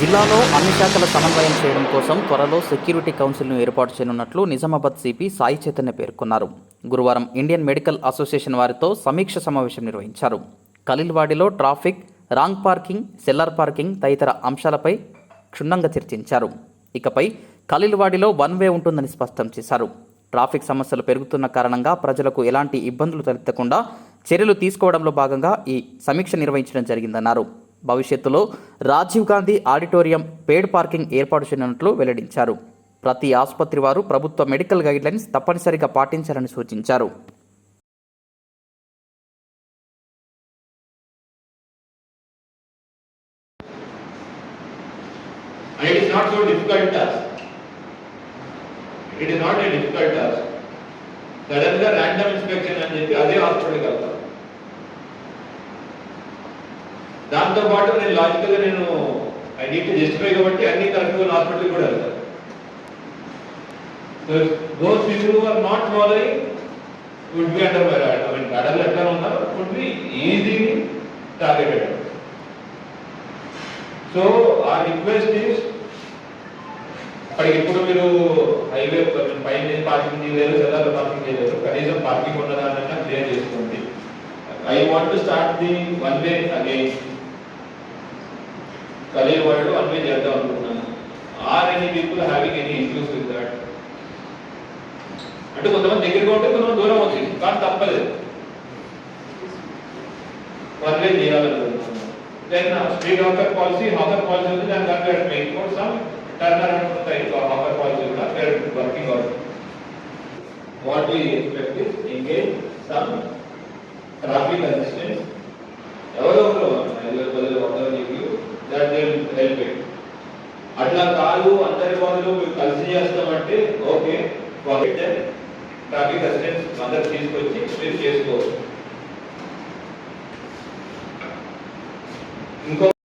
జిల్లాలో అన్ని శాఖల సమన్వయం చేయడం కోసం త్వరలో సెక్యూరిటీ కౌన్సిల్ను ఏర్పాటు చేయనున్నట్లు నిజామాబాద్ సిపి సాయి చైతన్య పేర్కొన్నారు. గురువారం ఇండియన్ మెడికల్ అసోసియేషన్ వారితో సమీక్ష సమావేశం నిర్వహించారు. ఖలీల్వాడిలో traffic, wrong parking, cellar parking తదితర అంశాలపై క్షుణ్ణంగా చర్చించారు. ఇకపై ఖలీల్వాడిలో వన్ వే ఉంటుందని స్పష్టం చేశారు. ట్రాఫిక్ సమస్యలు పెరుగుతున్న కారణంగా ప్రజలకు ఎలాంటి ఇబ్బందులు తలెత్తకుండా చర్యలు తీసుకోవడంలో భాగంగా ఈ సమీక్ష నిర్వహించడం జరిగిందన్నారు. భవిష్యత్తులో Rajiv Gandhi auditorium paid parking ఏర్పాటు చేయనున్నట్లు వెల్లడించారు. ప్రతి ఆసుపత్రి వారు ప్రభుత్వ మెడికల్ గైడ్లైన్స్ తప్పనిసరిగా పాటించాలని సూచించారు. It is not so difficult task. It is not a difficult task. Suddenly random inspection అని చెప్పి అదే హాస్పిటల్కి వెళ్తాను. దాంతో పాటు నేను లాజికల్గా ఐ నీడ్ టు జస్టిఫై కాబట్టి అన్ని కరెక్ట్గా హాస్పిటల్కి కూడా వెళ్తాను. So those people who are not following would be under my rod. I mean రాడర్లు ఎట్లా ఉన్నారు would be easily targeted. So ఆ రిక్వెస్ట్ ఈస్ అక్కడికి ఇప్పుడు మీరు హైవే పైన పార్కింగ్ చేయలేరు, సెల్లార్లో పార్కింగ్ చేయలేరు, కనీసం పార్కింగ్ ఉన్నదాన్న క్లియర్ చేసుకోండి. I want to start the one way again. Khalil వాళ్ళు వన్ వే చేద్దాం అనుకుంటున్నాను. Are any people having any issues with that? అంటే కొంతమంది దగ్గరగా ఉంటే కొంతమంది దూరం అవుతుంది, కానీ తప్పలేదు, వన్ వే చేయాలనుకుంటున్నాను. దెన్ స్ట్రీట్ హాకర్ పాలసీ ఉంది, దాని దాంట్లో make for some turn around ఉంటాయి. హాకర్ పాలసీ కూడా working out. What we expect is engage some traffic assistants. ఎవరో అట్లా కాదు అందరి బదులు మీరు కలిసి చేస్తామంటే ఓకే, ట్రాఫిక్ అసిస్టెంట్స్ అందరు తీసుకొచ్చి మీరు చేసుకోవచ్చు. ఇంకో